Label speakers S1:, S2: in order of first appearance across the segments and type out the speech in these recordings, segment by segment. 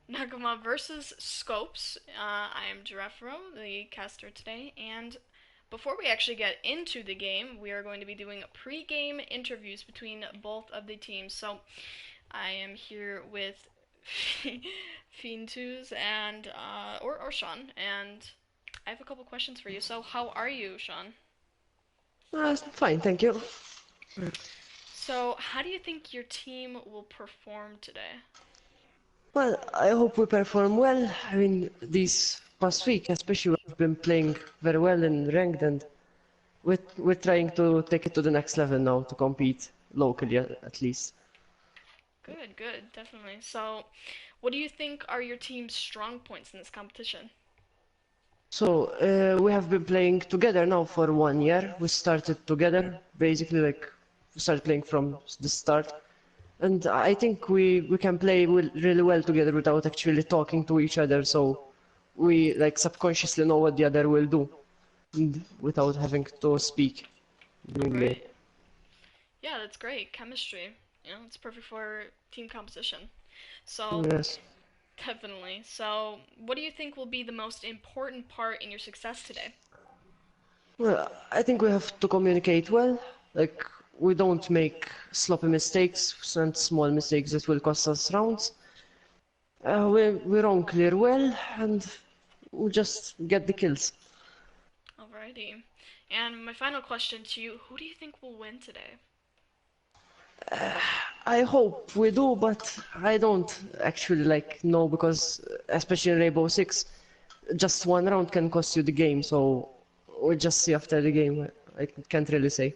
S1: Nakama versus ScopZ. I am Girafro, the caster today, and before we actually get into the game, we are going to be doing pre-game interviews between both of the teams. So I am here with Fientuz and or Sean, and I have a couple questions for you. So how are you, Sean?
S2: Fine, thank you.
S1: So how do you think your team will perform today?
S2: Well, I hope we perform well. I mean, this past week, especially, we've been playing very well in ranked, and we're trying to take it to the next level now to compete locally, at least.
S1: Good, good, definitely. So, what do you think are your team's strong points in this competition?
S2: So, we have been playing together now for 1 year. We started together, basically, like, we started playing from the start. And I think we can play really well together without actually talking to each other, so we like subconsciously know what the other will do without having to speak
S1: All
S2: during game.
S1: right. Yeah, that's great. Chemistry. It's perfect for team composition. So,
S2: Yes.
S1: definitely. So, what do you think will be the most important part in your success today?
S2: Well, I think we have to communicate well. Like, we don't make sloppy mistakes and small mistakes that will cost us rounds. We run clear well and we just get the kills.
S1: Alrighty. And my final question to you, who do you think will win today?
S2: I hope we do, but I don't actually like know because especially in Rainbow Six, just one round can cost you the game. So we'll just see after the game. I can't really say.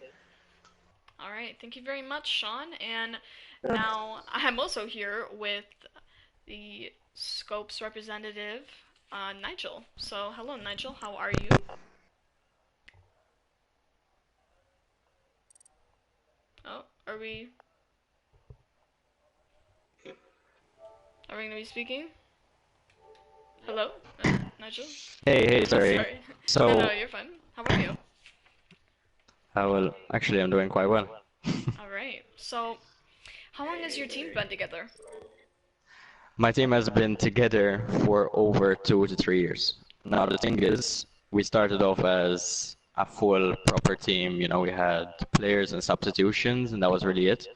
S1: Alright, thank you very much, Sean. And
S2: Uh,
S1: now I'm also here with the Scopes representative, Nigel. So, hello, Nigel. How are you? Oh, are we gonna be speaking? Hello, Nigel.
S3: Hey,
S1: Oh,
S3: sorry.
S1: sorry. No,
S3: So,
S1: no, you're fine. How are you?
S3: well, actually, I'm doing quite well.
S1: All right. So, how long has your team been together?
S3: My team has been together for over 2 to 3 years. Now, the thing is, we started off as a full proper team. We had players and substitutions, and that was really it.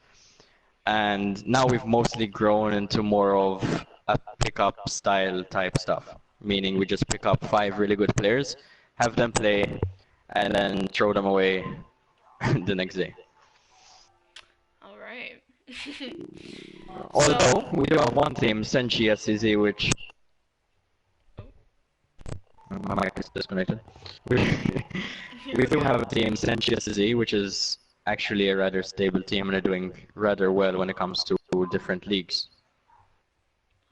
S3: And now we've mostly grown into more of a pickup style type stuff, meaning we just pick up five really good players, have them play, and then throw them away the next day.
S1: All right. So,
S3: Although we do have one team, Senshi SCZ, which
S1: oh,
S3: my mic is disconnected. We,
S1: you're
S3: we do
S1: okay.
S3: have a team, Senshi SCZ, which is actually a rather stable team, and they're doing rather well when it comes to different leagues.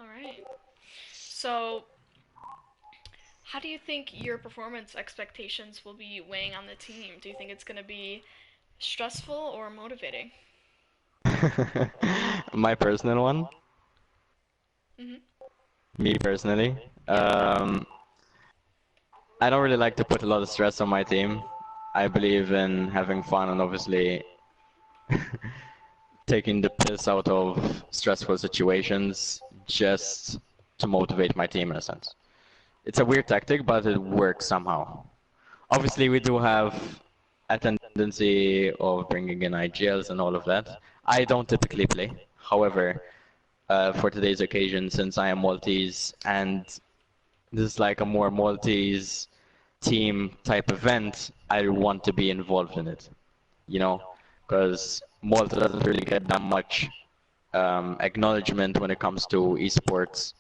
S1: All right. So, how do you think your performance expectations will be weighing on the team? Do you think it's going to be stressful or motivating?
S3: My personal one,
S1: Mhm.
S3: me personally,
S1: Yep.
S3: I don't really like to put a lot of stress on my team. I believe in having fun and obviously taking the piss out of stressful situations just to motivate my team in a sense. It's a weird tactic, but it works somehow. Obviously, we do have a tendency of bringing in IGLs and all of that. I don't typically play. However, for today's occasion, since I am Maltese and this is like a more Maltese team type event, I want to be involved in it, you know, because Malta doesn't really get that much acknowledgement when it comes to esports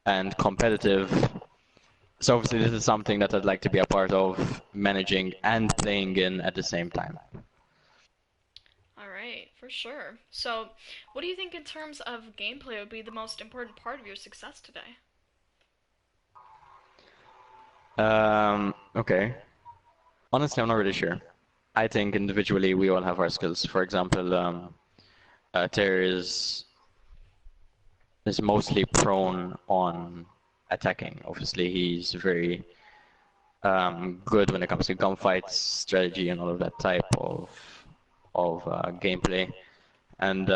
S3: and competitive. So obviously this is something that I'd like to be a part of, managing and playing in at the same time.
S1: All right, for sure. So, what do you think in terms of gameplay would be the most important part of your success today?
S3: Okay. Honestly, I'm not really sure. I think individually we all have our skills. For example, Terry is mostly prone on attacking. Obviously, he's very good when it comes to gunfights, strategy, and all of that type of gameplay. And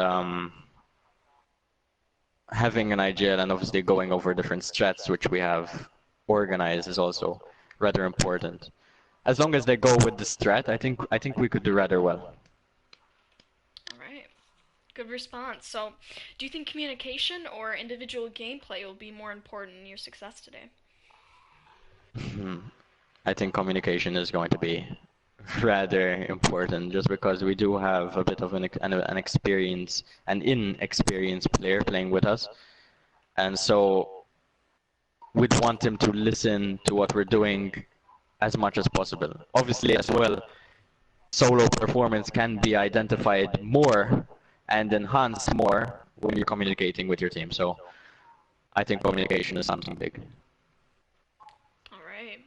S3: having an IGL and obviously going over different strats which we have organized is also rather important. As long as they go with the strat, I think we could do rather well.
S1: Alright. Good response. So, do you think communication or individual gameplay will be more important in your success today?
S3: I think communication is going to be rather important just because we do have a bit of an experience, an inexperienced player playing with us. And so we'd want him to listen to what we're doing as much as possible. Obviously, as well, solo performance can be identified more and enhanced more when you're communicating with your team. So I think communication is something big.
S1: Alright.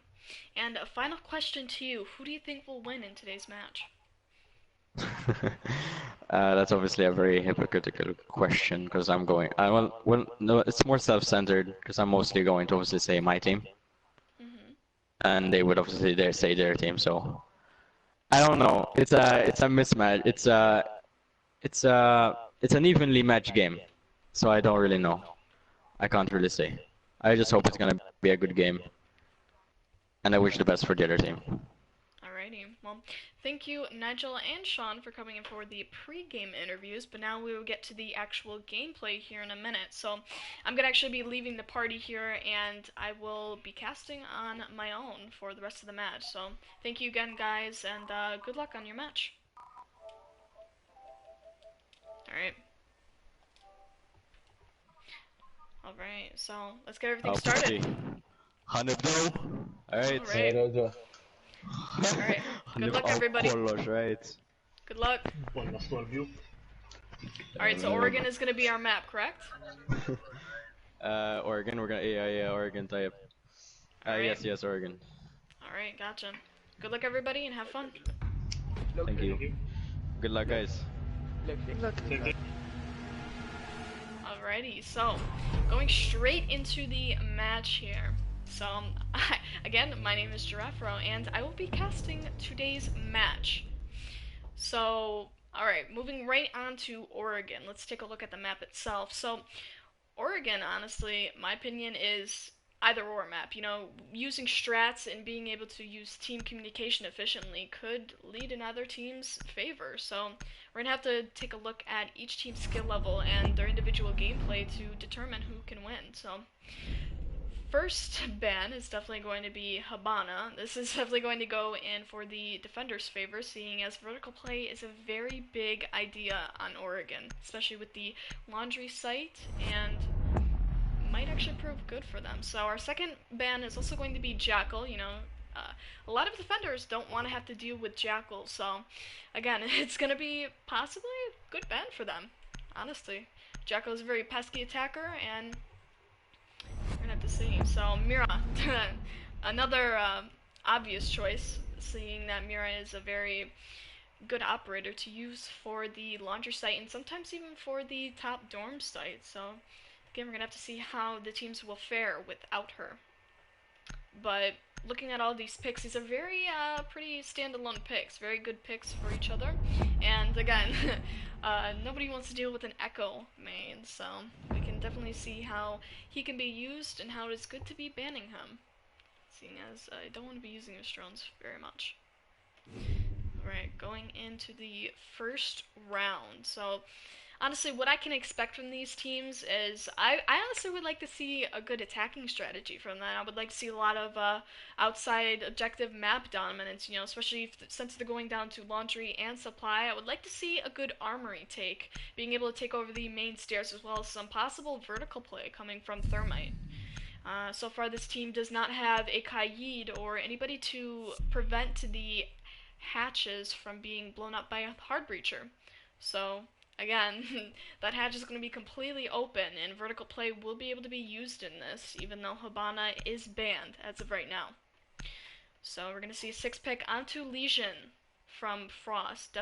S1: And a final question to you. Who do you think will win in today's match?
S3: That's obviously a very hypocritical question because I'm going. No, it's more self-centered because I'm mostly going to obviously say my team, and they would obviously say their team. So I don't know. It's a mismatch. It's an evenly matched game. So I don't really know. I can't really say. I just hope it's gonna be a good game, and I wish the best for the other team.
S1: Alrighty. Well, thank you, Nigel and Sean, for coming in for the pre-game interviews, but now we will get to the actual gameplay here in a minute. So, I'm gonna actually be leaving the party here, and I will be casting on my own for the rest of the match. So, thank you again, guys, and good luck on your match. Alright. Alright, so let's get everything started.
S3: 100 though. Alright.
S1: Alright. Alright. Good luck, everybody.
S3: Right.
S1: Good luck. Alright, so Oregon is gonna be our map, correct?
S3: Oregon, we're gonna yeah, Oregon type.
S1: Alright.
S3: Yes, Oregon.
S1: Alright, gotcha. Good luck, everybody, and have fun.
S3: Thank you. Good luck, guys.
S1: Alrighty, so going straight into the match here. So, again, my name is Girafro, and I will be casting today's match. So, alright, moving right on to Oregon. Let's take a look at the map itself. So, Oregon, honestly, my opinion is either or map. You know, using strats and being able to use team communication efficiently could lead in either team's favor. So, we're gonna have to take a look at each team's skill level and their individual gameplay to determine who can win. So, first ban is definitely going to be Habana. This is definitely going to go in for the defender's favor, seeing as vertical play is a very big idea on Oregon, especially with the laundry site, and might actually prove good for them. So our second ban is also going to be Jackal. You know, a lot of defenders don't want to have to deal with Jackal, so again, it's going to be possibly a good ban for them, honestly. Jackal is a very pesky attacker, and we're gonna have to see. So Mira, another obvious choice, seeing that Mira is a very good operator to use for the laundry site and sometimes even for the top dorm site. So again, we're gonna have to see how the teams will fare without her. But looking at all these picks, these are very pretty standalone picks, very good picks for each other. And again, nobody wants to deal with an Echo main, so we can definitely see how he can be used and how it's good to be banning him, seeing as I don't want to be using his drones very much. Alright, going into the first round. So honestly, what I can expect from these teams is I honestly would like to see a good attacking strategy from them. I would like to see a lot of outside objective map dominance, you know, especially since they're going down to laundry and supply. I would like to see a good armory take, being able to take over the main stairs, as well as some possible vertical play coming from Thermite. So far, this team does not have a Kaid or anybody to prevent the hatches from being blown up by a hard breacher. So again, that hatch is going to be completely open, and vertical play will be able to be used in this, even though Habana is banned as of right now. So we're going to see a 6-pick onto Legion from Frost.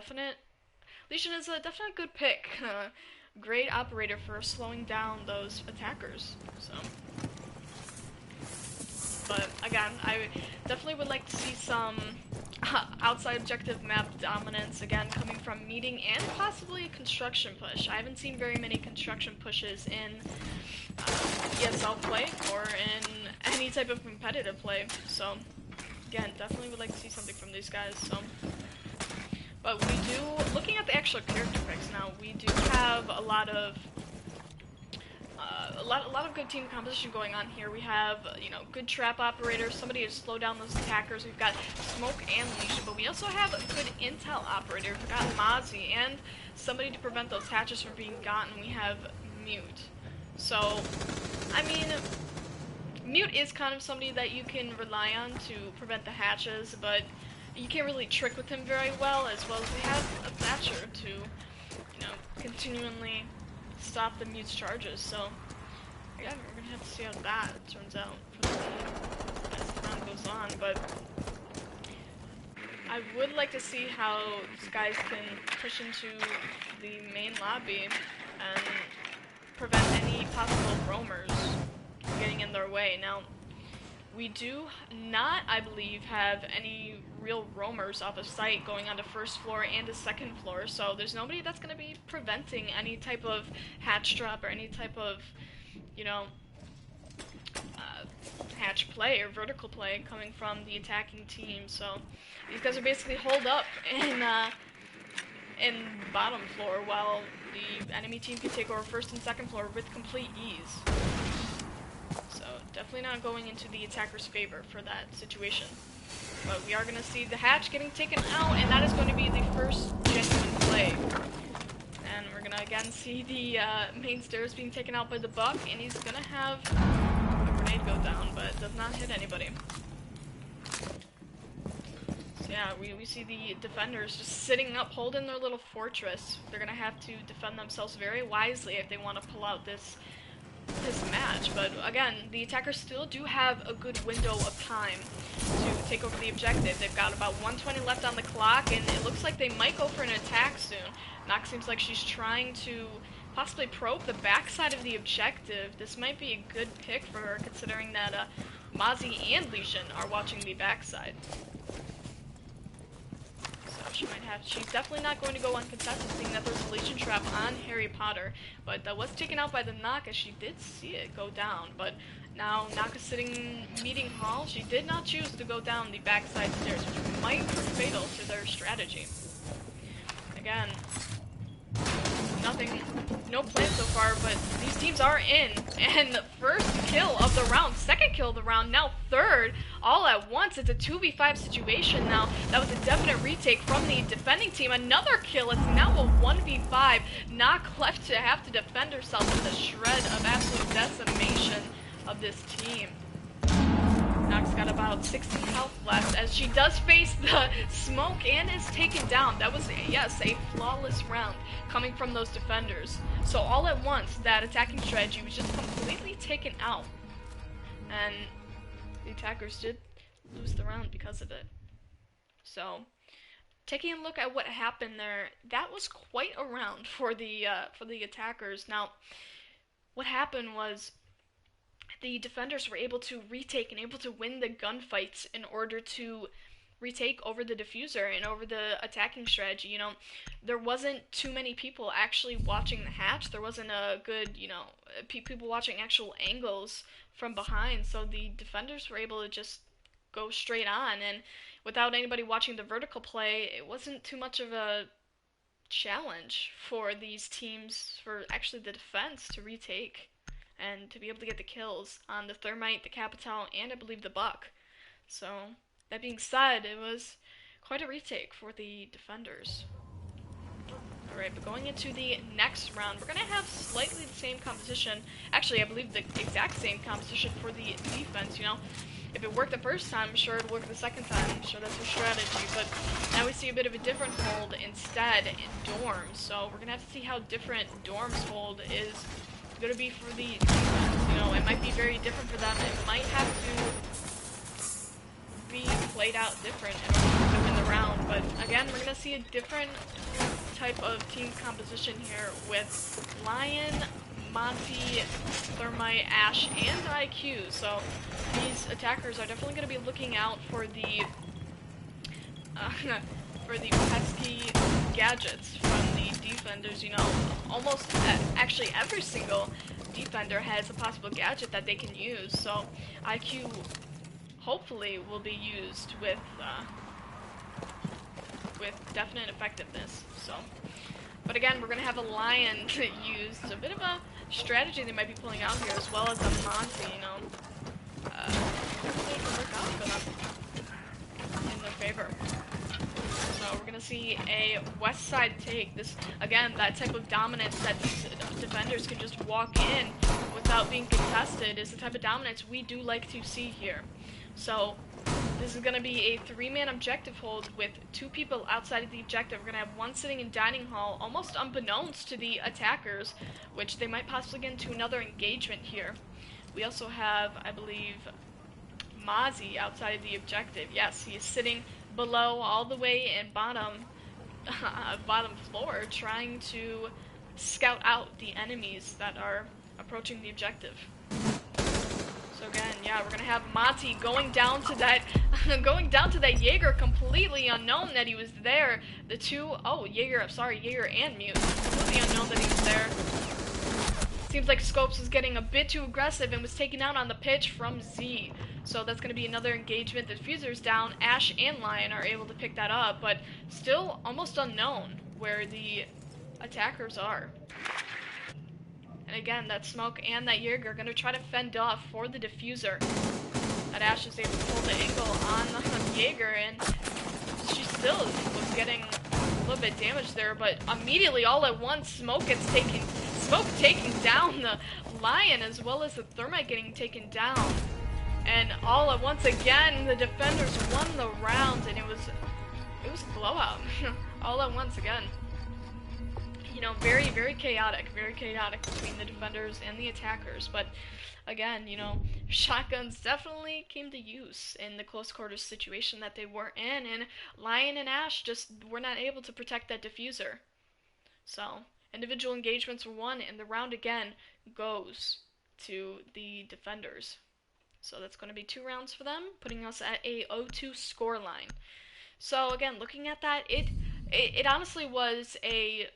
S1: Legion is a definite good pick. Great operator for slowing down those attackers. So, but again, I definitely would like to see some outside objective map dominance, again, coming from meeting and possibly construction push. I haven't seen very many construction pushes in ESL play or in any type of competitive play. So again, definitely would like to see something from these guys. So, but we do, looking at the actual character picks now, we do have a lot of good team composition going on here. We have, you know, good trap operators, somebody to slow down those attackers. We've got Smoke and Leisha, but we also have a good intel operator. We've got Mozzie and somebody to prevent those hatches from being gotten. We have Mute. So, I mean, Mute is kind of somebody that you can rely on to prevent the hatches, but you can't really trick with him very well as we have a Thatcher to, you know, continually stop the Mute's charges. So, yeah, we're gonna have to see how that turns out for the team as the round goes on, but I would like to see how these guys can push into the main lobby and prevent any possible roamers getting in their way. Now, we do not, I believe, have any real roamers off of site going on the first floor and the second floor, so there's nobody that's going to be preventing any type of hatch drop or any type of, you know, hatch play or vertical play coming from the attacking team. So these guys are basically holed up in bottom floor while the enemy team can take over first and second floor with complete ease. So definitely not going into the attacker's favor for that situation. But we are going to see the hatch getting taken out, and that is going to be the first genuine play. And we're going to again see the main stairs being taken out by the Buck, and he's going to have a grenade go down, but it does not hit anybody. So yeah, we see the defenders just sitting up, holding their little fortress. They're going to have to defend themselves very wisely if they want to pull out this match. But again, the attackers still do have a good window of time to take over the objective. They've got about 120 left on the clock, and it looks like they might go for an attack soon. Nox seems like she's trying to possibly probe the backside of the objective. This might be a good pick for her, considering that Mozzie and Leishan are watching the backside. She might have. She's definitely not going to go uncontested, seeing that there's a Legion trap on Harry Potter. But that was taken out by the Naka. She did see it go down. But now Naka's sitting meeting hall. She did not choose to go down the backside stairs, which might prove fatal to their strategy. Again, nothing, no plan so far, but these teams are in. And the first kill of the round, second kill of the round, now third, all at once. It's a 2v5 situation now. That was a definite retake from the defending team. Another kill. It's now a 1v5. Nock left to have to defend herself with a shred of absolute decimation of this team. Nock's got about 16 health left as she does face the smoke and is taken down. That was, yes, a flawless round coming from those defenders. So all at once, that attacking strategy was just completely taken out. And the attackers did lose the round because of it. So, taking a look at what happened there, that was quite a round for the attackers. Now, what happened was the defenders were able to retake and able to win the gunfights in order to retake over the diffuser and over the attacking strategy. You know, there wasn't too many people actually watching the hatch. There wasn't a good, you know, people watching actual angles from behind, so the defenders were able to just go straight on, and without anybody watching the vertical play, it wasn't too much of a challenge for these teams, for actually the defense, to retake and to be able to get the kills on the Thermite, the Capital, and I believe the Buck. So, that being said, it was quite a retake for the defenders. Alright, but going into the next round, we're going to have slightly the same composition. Actually, I believe the exact same composition for the defense, you know. If it worked the first time, I'm sure it'll work the second time. I'm sure that's their strategy. But now we see a bit of a different hold instead in dorms. So we're going to have to see how different dorms hold is going to be for the defense. You know, it might be very different for them. It might have to be played out different in order to win the round. But again, we're going to see a different type of team composition here with Lion, Monty, Thermite, Ash, and IQ. So these attackers are definitely going to be looking out for the pesky gadgets from the defenders. You know, almost actually every single defender has a possible gadget that they can use, so IQ hopefully will be used with definite effectiveness. So, but again, we're gonna have a Lion used. A bit of a strategy they might be pulling out here, as well as a Monty. You know, definitely can work out for them in their favor. So we're gonna see a west side take. This again, that type of dominance that defenders can just walk in without being contested is the type of dominance we do like to see here. So this is going to be a 3-man objective hold with 2 people outside of the objective. We're going to have one sitting in dining hall, almost unbeknownst to the attackers, which they might possibly get into another engagement here. We also have, I believe, Mozzie outside of the objective. Yes, he is sitting below, all the way in bottom floor, trying to scout out the enemies that are approaching the objective. So again, yeah, we're gonna have Monty going down to that Jaeger, completely unknown that he was there. The two, oh, Jaeger, sorry, Jaeger and Mute, completely unknown that he was there. Seems like ScopZ was getting a bit too aggressive and was taken out on the pitch from Z. So that's gonna be another engagement. The diffuser's down. Ash and Lion are able to pick that up, but still almost unknown where the attackers are. And again, that Smoke and that Jaeger are going to try to fend off for the diffuser. That Ash is able to pull the angle on the Jaeger, and she still was getting a little bit damaged there, but immediately, all at once, Smoke taking down the Lion, as well as the Thermite getting taken down. And all at once again, the defenders won the round, and it was a blowout. All at once again. You know, very, very chaotic between the defenders and the attackers. But again, you know, shotguns definitely came to use in the close quarters situation that they were in, and Lion and Ash just were not able to protect that diffuser. So, individual engagements were won, and the round again goes to the defenders. So that's going to be 2 rounds for them, putting us at a 0-2 scoreline. So again, looking at that, it honestly was a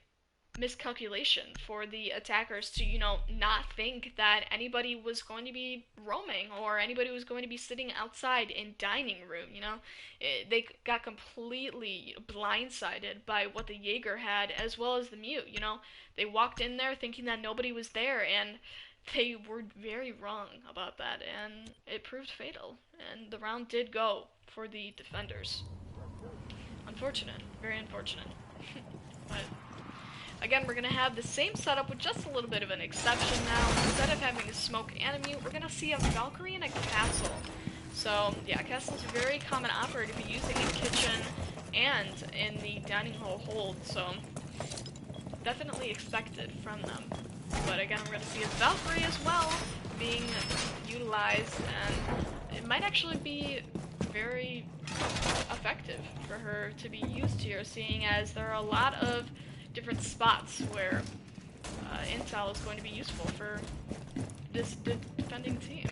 S1: miscalculation for the attackers to, you know, not think that anybody was going to be roaming or anybody was going to be sitting outside in dining room, you know. They got completely blindsided by what the Jaeger had, as well as the Mute, you know. They walked in there thinking that nobody was there, and they were very wrong about that, and it proved fatal, and the round did go for the defenders. Unfortunate, very unfortunate. But again, we're going to have the same setup with just a little bit of an exception now. Instead of having a Smoke and a Mute, we're going to see a Valkyrie and a Castle. So, yeah, Castle's a very common operator to be using in kitchen and in the dining hall hold, so definitely expected from them. But again, we're going to see a Valkyrie as well being utilized, and it might actually be very effective for her to be used here, seeing as there are a lot of different spots where intel is going to be useful for this defending team.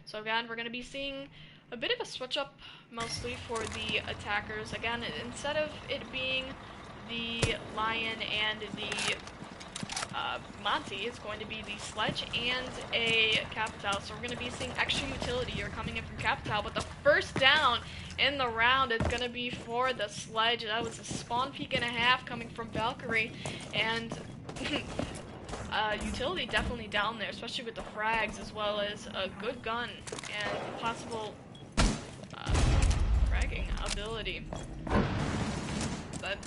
S1: So again, we're going to be seeing a bit of a switch up mostly for the attackers. Again, instead of it being the Lion and the Monty, it's going to be the Sledge and a Capital. So we're going to be seeing extra utility here coming in from Capital, but the first down in the round is going to be for the Sledge. That was a spawn peek and a half coming from Valkyrie, and utility definitely down there, especially with the frags, as well as a good gun and possible fragging ability. But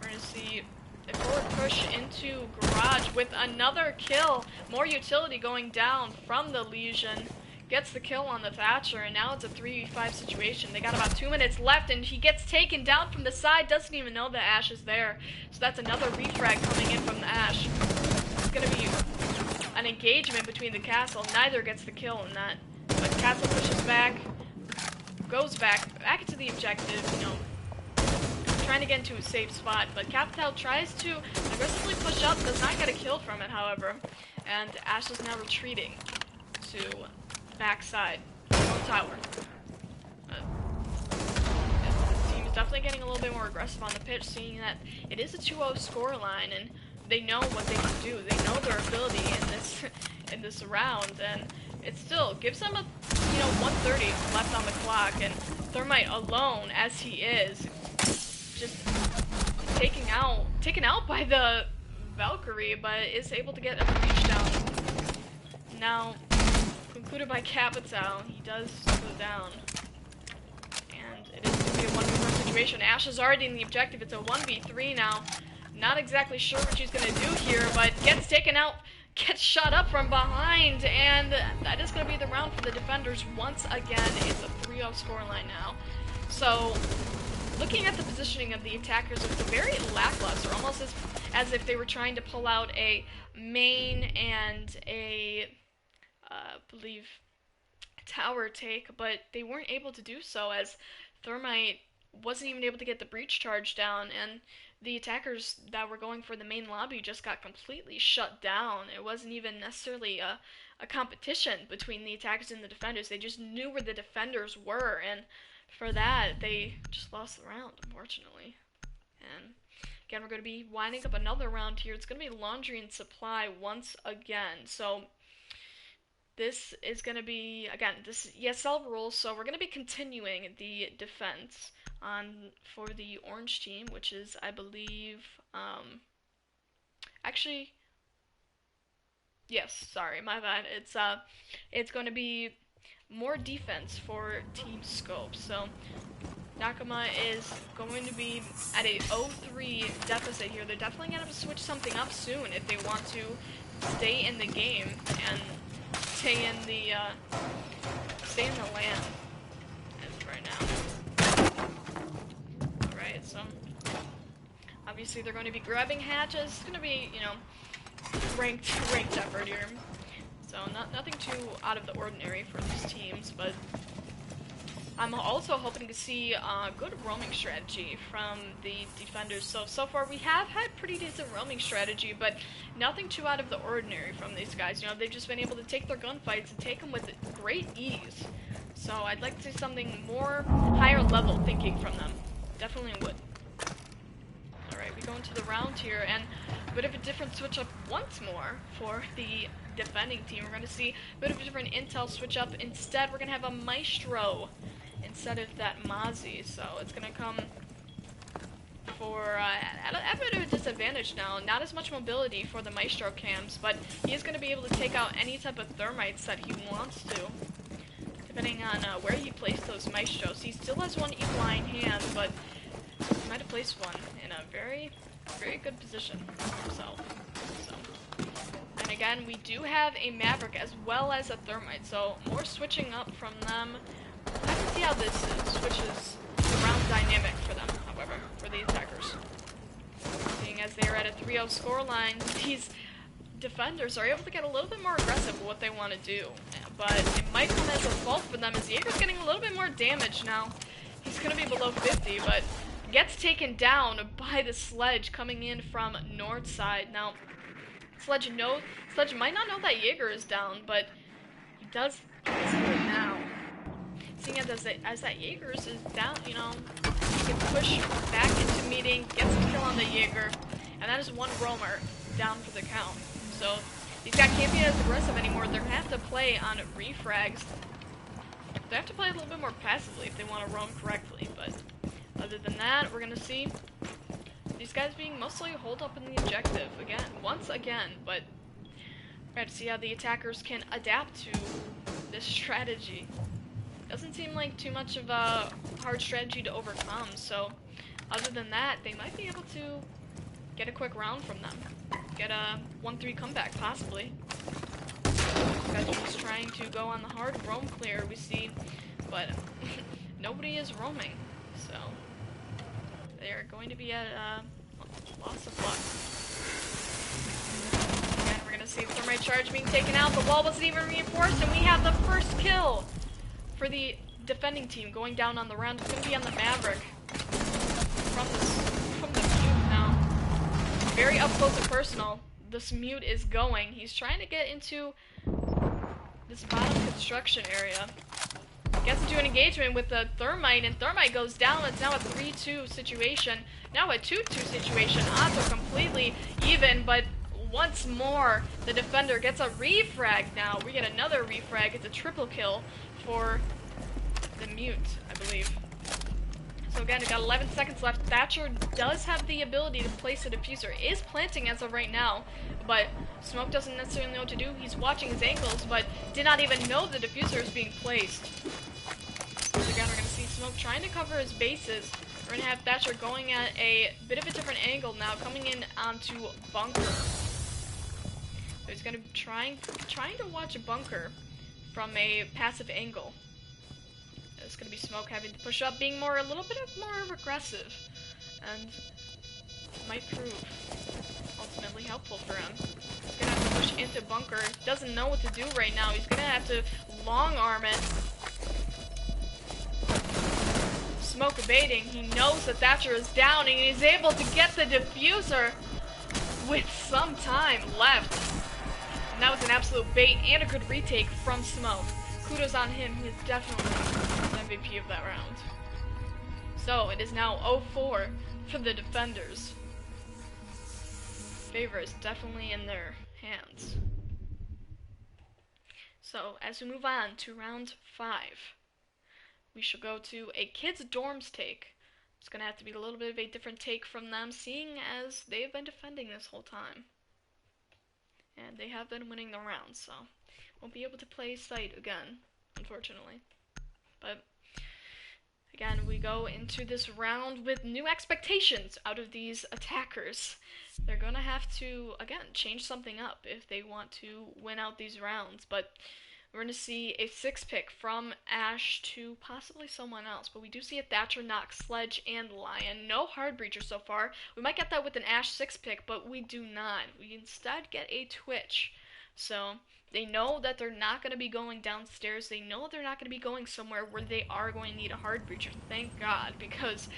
S1: we're going to see a forward push into Garage with another kill. More utility going down from the Legion. Gets the kill on the Thatcher, and now it's a 3v5 situation. They got about 2 minutes left, and he gets taken down from the side. Doesn't even know that Ash is there. So that's another refrag coming in from the Ash. It's going to be an engagement between the Castle. Neither gets the kill in that. But Castle pushes back, goes back into the objective, you know, trying to get into a safe spot, but Capital tries to aggressively push up, does not get a kill from it, however, and Ash is now retreating to backside tower. The team is definitely getting a little bit more aggressive on the pitch, seeing that it is a 2-0 scoreline, and they know what they can do. They know their ability in this round, and it still gives them a 1:30 left on the clock, and Thermite alone, as he is, just taken out by the Valkyrie, but is able to get a breach down. Now, concluded by Capital, he does go down. And it is going to be a 1v4 situation. Ash is already in the objective. It's a 1v3 now. Not exactly sure what she's going to do here, but gets taken out, gets shot up from behind, and that is going to be the round for the defenders once again. It's a 3-0 scoreline now. So, looking at the positioning of the attackers, it's very lackluster, almost as if they were trying to pull out a main and a, believe, tower take, but they weren't able to do so, as Thermite wasn't even able to get the breach charge down, and the attackers that were going for the main lobby just got completely shut down. It wasn't even necessarily a competition between the attackers and the defenders. They just knew where the defenders were, and for that, they just lost the round, unfortunately. And again, we're going to be winding up another round here. It's going to be laundry and supply once again. So this is going to be, again, this ESL rules, so we're going to be continuing the defense for the orange team, which is, I believe, actually, yes, sorry, my bad. It's going to be more defense for Team Scope. So Nakama is going to be at a 0-3 deficit here. They're definitely going to have to switch something up soon if they want to stay in the game and stay in the land as of right now. Alright, so obviously they're going to be grabbing hatches. It's going to be, ranked effort here. So nothing too out of the ordinary for these teams, but I'm also hoping to see a good roaming strategy from the defenders. So far we have had pretty decent roaming strategy, but nothing too out of the ordinary from these guys. They've just been able to take their gunfights and take them with great ease. So I'd like to see something more higher level thinking from them. Definitely would. Alright, we go into the round here, and a bit of a different switch up once more for the defending team. We're going to see a bit of a different intel switch up. Instead, we're going to have a Maestro instead of that Mozzie, so it's going to come for at a bit of a disadvantage now. Not as much mobility for the Maestro cams, but he is going to be able to take out any type of thermites that he wants to, depending on where he placed those Maestros. He still has one evil eye in hand, but he might have placed one in a very, very good position for himself. So, and again, we do have a Maverick as well as a Thermite, so more switching up from them. I can see how this switches the round dynamic for them, however, for the attackers. Seeing as they are at a 3-0 scoreline, these defenders are able to get a little bit more aggressive with what they want to do. But it might come as a fault for them, as Jaeger's getting a little bit more damage now. He's going to be below 50, but gets taken down by the Sledge coming in from north side. Now, Sledge might not know that Jaeger is down, but he does see it now. Seeing as that Jaeger's is down, he can push back into meeting, gets a kill on the Jaeger, and that is one roamer down for the count. So these guys can't be as aggressive anymore. They're gonna have to play on refrags. They have to play a little bit more passively if they want to roam correctly, but other than that, we're gonna see these guys being mostly holed up in the objective once again, but we're gonna see how the attackers can adapt to this strategy. Doesn't seem like too much of a hard strategy to overcome, so other than that, they might be able to get a quick round from them. Get a 1-3 comeback, possibly. Guys are just trying to go on the hard roam clear, we see, but nobody is roaming, so they are going to be at loss of luck. Again, we're going to see the thermite charge being taken out. The wall wasn't even reinforced, and we have the first kill for the defending team going down on the round. It's going to be on the Maverick from the Mute now. Very up close and personal. This Mute is going. He's trying to get into this bottom construction area. Gets into an engagement with the Thermite, and Thermite goes down. It's now a 3-2 situation. Now a 2-2 situation. Odds are completely even, but once more, the defender gets a refrag now. We get another refrag. It's a triple kill for the Mute, I believe. So again, we got 11 seconds left. Thatcher does have the ability to place a diffuser. Is planting as of right now, but Smoke doesn't necessarily know what to do. He's watching his angles, but did not even know the diffuser is being placed. So again, we're going to see Smoke trying to cover his bases. We're going to have Thatcher going at a bit of a different angle now, coming in onto Bunker. So he's going to be trying to watch a Bunker from a passive angle. It's going to be Smoke having to push up, being a little bit more aggressive, and might prove ultimately helpful for him. He's going to have to push into Bunker. Doesn't know what to do right now. He's going to have to long arm it. Smoke evading. He knows that Thatcher is down, and he's able to get the diffuser with some time left. And that was an absolute bait and a good retake from Smoke. Kudos on him. He is definitely the MVP of that round. So it is now 0-4 for the defenders. Favor is definitely in their hands. So as we move on to round 5, we shall go to a kids' dorms take. It's going to have to be a little bit of a different take from them, seeing as they've been defending this whole time. And they have been winning the round, so won't be able to play site again, unfortunately. But again, we go into this round with new expectations out of these attackers. They're gonna have to, again, change something up if they want to win out these rounds. But we're gonna see a 6-pick from Ash to possibly someone else. But we do see a Thatcher, Nox, Sledge, and Lion. No hard breacher so far. We might get that with an Ash 6-pick, but we do not. We instead get a Twitch. So they know that they're not going to be going downstairs. They know they're not going to be going somewhere where they are going to need a hard breacher. Thank God, because,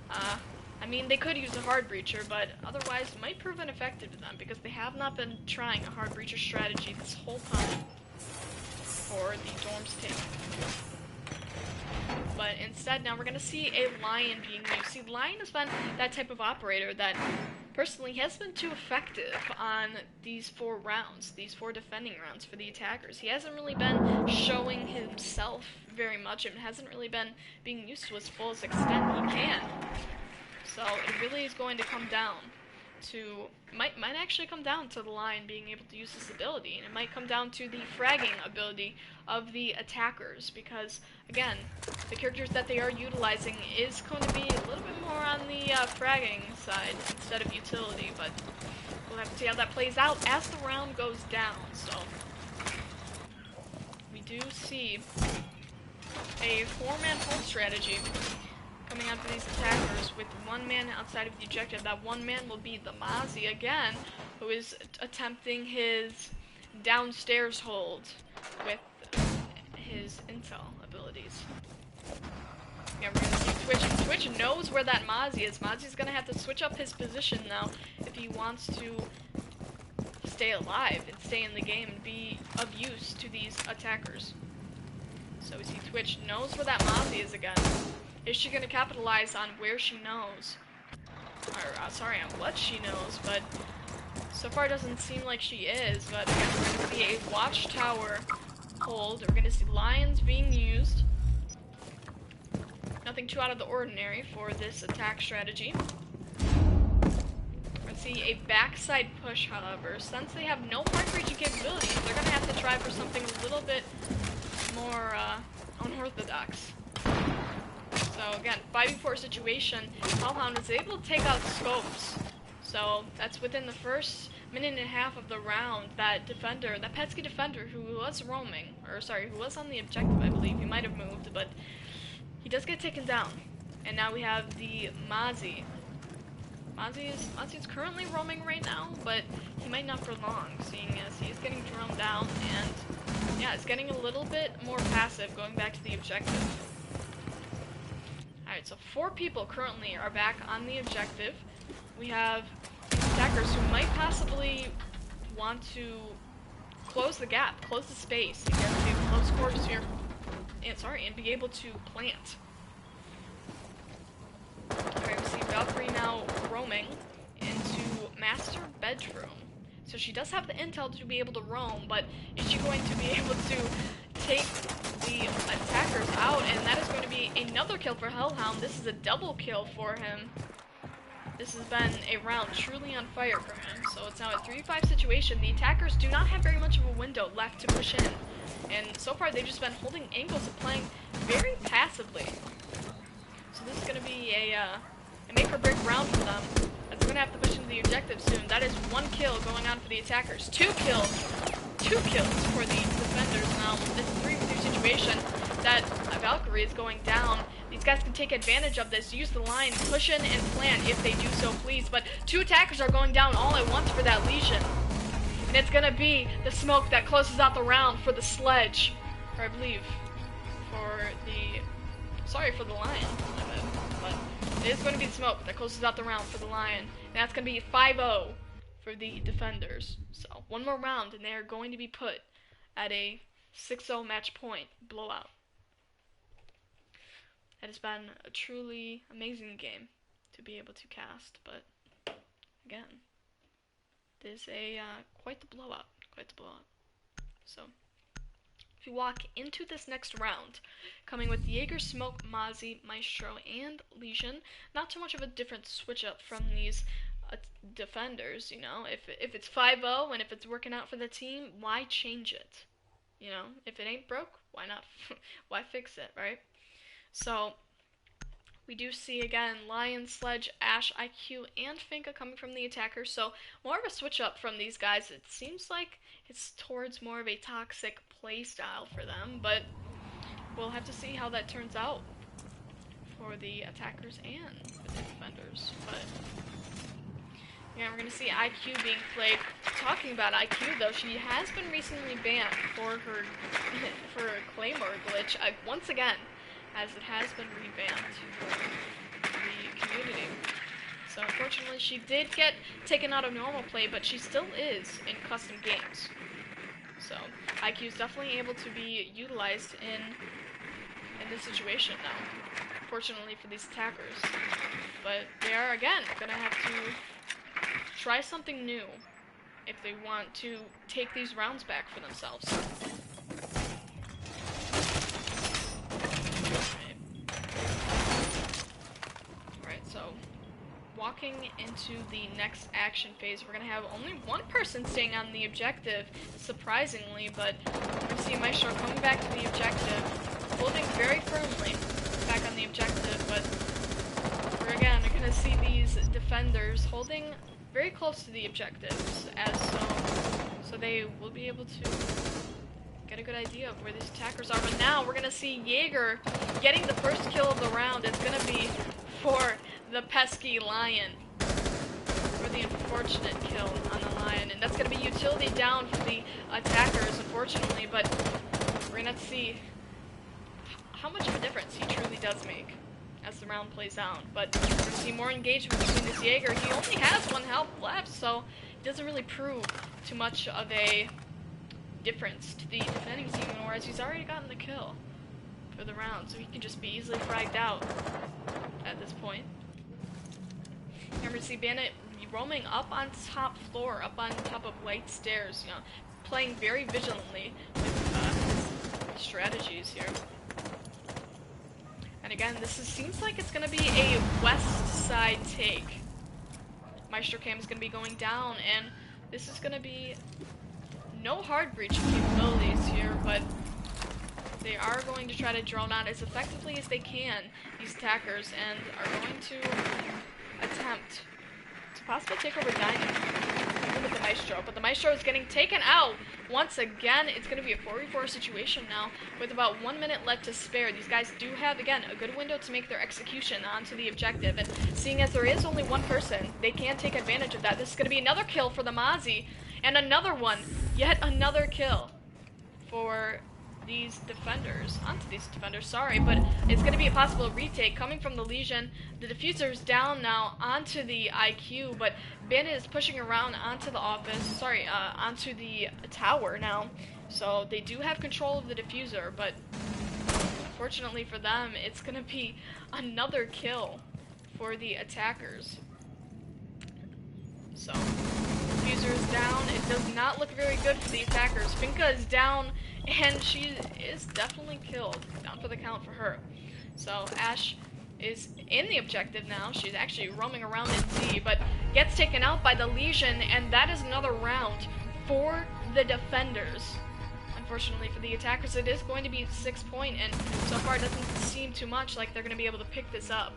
S1: I mean, they could use a hard breacher, but otherwise it might prove ineffective to them because they have not been trying a hard breacher strategy this whole time for the dorms take. But instead, now we're going to see a Lion being used. See, Lion has been that type of operator that personally hasn't been too effective on these 4 rounds, these 4 defending rounds for the attackers. He hasn't really been showing himself very much and hasn't really been being used to his fullest extent he can. So it really is going to come down to, might actually come down to the Lion being able to use his ability, and it might come down to the fragging ability of the attackers, because again, the characters that they are utilizing is going to be a little bit more on the fragging side instead of utility, but we'll have to see how that plays out as the round goes down. So we do see a 4-man hold strategy coming out for these attackers with 1 man outside of the objective. That 1 man will be the Mozzie again, who is attempting his downstairs hold with his intel abilities. Yeah, we're gonna see Twitch. Twitch knows where that Mozzie is. Mozzie's gonna have to switch up his position now if he wants to stay alive and stay in the game and be of use to these attackers. So we see Twitch knows where that Mozzie is again. Is she going to capitalize on where she knows? Or, sorry, on what she knows, but so far it doesn't seem like she is. But again, we're going to see a watchtower hold. We're going to see Lions being used. Nothing too out of the ordinary for this attack strategy. We're going to see a backside push, however. Since they have no hard breaching capabilities, they're going to have to try for something a little bit more unorthodox. So again, 5v4 situation, Hellhound was able to take out ScopZ. So that's within the first minute and a half of the round. That defender, that pesky defender who was roaming, or sorry, who was on the objective, I believe, he might have moved, but he does get taken down. And now we have the Mozzie. Mozzie is currently roaming right now, but he might not for long, seeing as he's getting thrown down, and yeah, it's getting a little bit more passive going back to the objective. Alright, so 4 people currently are back on the objective. We have attackers who might possibly want to close the gap, close the space, and get to close quarters here. and be able to plant. Alright, we see Valkyrie now roaming into master bedroom. So she does have the intel to be able to roam, but is she going to be able to take the attackers out? And that is going to be another kill for Hellhound. This is a double kill for him. This has been a round truly on fire for him. So it's now a 3v5 situation. The attackers do not have very much of a window left to push in. And so far they've just been holding angles and playing very passively. So this is going to be a make or break round for them. It's going to have to push into the objective soon. That is 1 kill going on for the attackers. 2 kills for the defenders now. This is a 3v3 situation that Valkyrie is going down. These guys can take advantage of this, use the line, push in and plant if they do so please. But 2 attackers are going down all at once for that Legion. And it's going to be the smoke that closes out the round for the sledge. Or I believe for the... Sorry for the lion. But it is going to be the smoke that closes out the round for the lion. And that's going to be 5-0 for the defenders. So 1 more round and they are going to be put at a 6-0 match point blowout. It has been a truly amazing game to be able to cast, but again, it is a quite the blowout, So, if we walk into this next round, coming with Jaeger, Smoke, Mozzie, Maestro, and Legion, not too much of a different switch up from these defenders, you know. If it's 5-0 and if it's working out for the team, why change it? You know, if it ain't broke, why not? Why fix it, right? So, we do see again Lion, Sledge, Ash, IQ, and Finka coming from the attacker. So, more of a switch up from these guys. It seems like it's towards more of a toxic play style for them, but we'll have to see how that turns out for the attackers and for the defenders. But yeah, we're going to see IQ being played. Talking about IQ though, she has been recently banned for her for a Claymore glitch once again, as it has been revamped for the community. So unfortunately she did get taken out of normal play, but she still is in custom games. So IQ is definitely able to be utilized in this situation now, fortunately for these attackers. But they are again gonna have to try something new if they want to take these rounds back for themselves. Alright, so walking into the next action phase, we're going to have only 1 person staying on the objective, surprisingly, but we're going to see Maestro coming back to the objective, holding very firmly back on the objective, but we're again going to see these defenders holding very close to the objectives, so they will be able to get a good idea of where these attackers are. But now we're gonna see Jaeger getting the first kill of the round. It's gonna be for the pesky lion, for the unfortunate kill on the lion, and that's gonna be utility down for the attackers, unfortunately. But we're gonna have to see how much of a difference he truly does make as the round plays out. But we're going to see more engagement between this Jaeger. He only has 1 health left, so it doesn't really prove too much of a difference to the defending team, whereas he's already gotten the kill for the round, so he can just be easily fragged out at this point. Remember to see Bandit roaming up on top floor, up on top of white stairs, you know, playing very vigilantly with his strategies here. And again, seems like it's going to be a west side take. Maestro Cam is going to be going down, and this is going to be no hard breaching capabilities here, but they are going to try to drone out as effectively as they can, these attackers, and are going to attempt to possibly take over Diamond, even with the Maestro. But the Maestro is getting taken out once again. It's going to be a 4v4 situation now, with about 1 minute left to spare. These guys do have, again, a good window to make their execution onto the objective, and seeing as there is only 1 person, they can take advantage of that. This is going to be another kill for the Mozzie, and another one, yet another kill for these defenders, sorry, but it's going to be a possible retake coming from the Legion. The diffuser is down now onto the IQ, but Bandit is pushing around onto the office, onto the tower now, so they do have control of the diffuser, but unfortunately for them, it's gonna be another kill for the attackers. So, Diffuser is down. It does not look very good for the attackers. Finka is down, and she is definitely killed. Down for the count for her. So, Ash is in the objective now. She's actually roaming around in Z, but gets taken out by the Legion, and that is another round for the defenders. Unfortunately for the attackers, it is going to be 6 point, and so far it doesn't seem too much like they're going to be able to pick this up.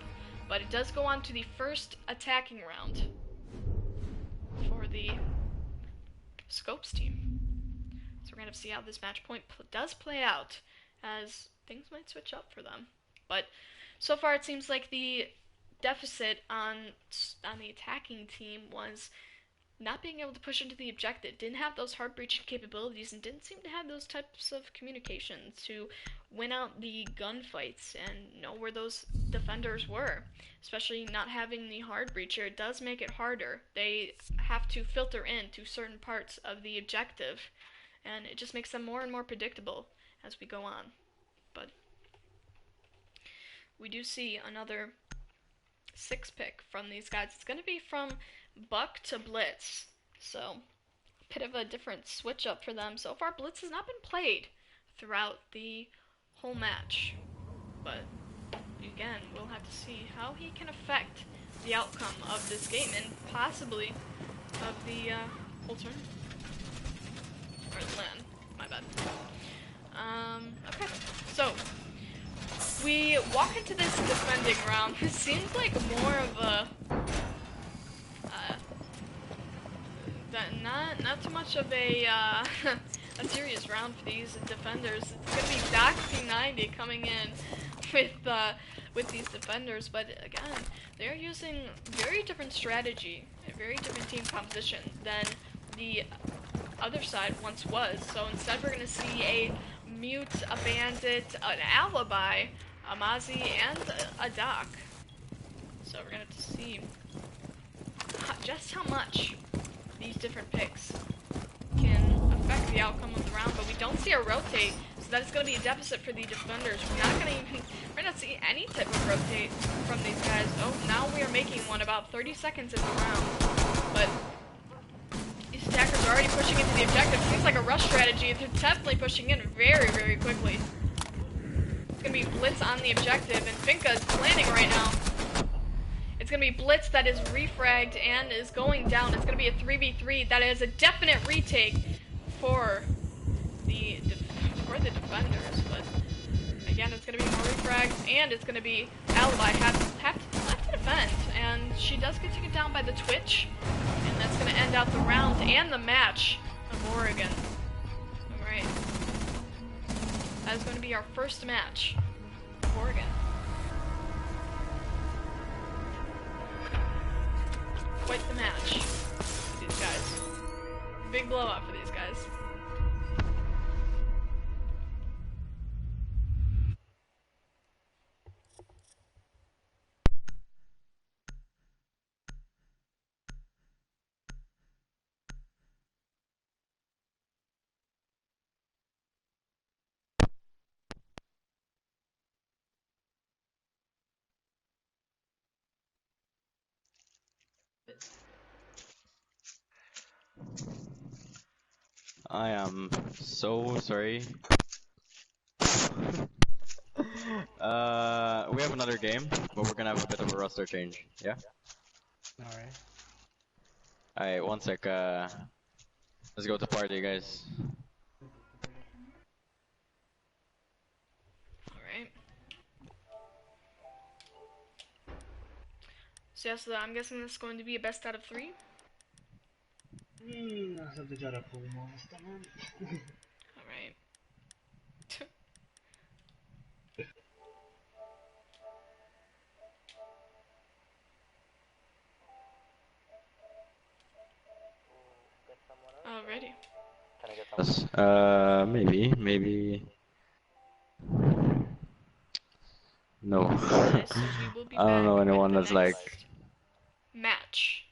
S1: But it does go on to the first attacking round for the ScopZ team. So we're going to see how this match point does play out, as things might switch up for them. But so far it seems like the deficit on the attacking team was not being able to push into the objective, didn't have those hard breaching capabilities, and didn't seem to have those types of communications to win out the gunfights and know where those defenders were. Especially not having the hard breacher, it does make it harder. They have to filter in to certain parts of the objective, and it just makes them more and more predictable as we go on. But we do see another 6 pick from these guys. It's going to be from Buck to Blitz, so a bit of a different switch up for them. So far, Blitz has not been played throughout the whole match, but again, we'll have to see how he can affect the outcome of this game and possibly of the whole tournament. Or the land, my bad. Okay, so we walk into this defending round. This seems like more of a not too much of a a serious round for these defenders. It's gonna be Doc P90 coming in with these defenders, but again, they're using very different strategy, a very different team composition than the other side once was. So instead, we're gonna see a Mute, a Bandit, an Alibi, a Mozzie, and a Doc. So we're gonna have to see just how much these different picks can affect the outcome of the round, but we don't see a rotate, so that is going to be a deficit for the defenders. We're not see any type of rotate from these guys. Oh, now we are making one about 30 seconds in the round, but these attackers are already pushing into the objective. Seems like a rush strategy. They're definitely pushing in very, very quickly. It's going to be Blitz on the objective, and Finka is planning right now. It's going to be Blitz that is refragged and is going down. It's going to be a 3v3 that is a definite retake for the defenders. But again, it's going to be more refrags, and it's going to be Alibi have to defend. And she does get taken down by the Twitch, and that's going to end out the round and the match of Oregon. Alright. That is going to be our first match of Oregon. Quite the match for these guys. Big blowout for these guys.
S3: I am so sorry. We have another game, but we're gonna have a bit of a roster change, yeah?
S4: Alright.
S3: Alright, one sec, let's go to party, guys.
S1: Alright. So yes, I'm guessing this is going to be a best out of 3.
S4: Naħseb diġà rafhuma staman.
S1: Alright. Alrighty.
S3: Yes, maybe. No.
S1: Nice, we will be
S3: I don't
S1: back
S3: know
S1: with
S3: anyone
S1: the
S3: that's like...
S1: next match.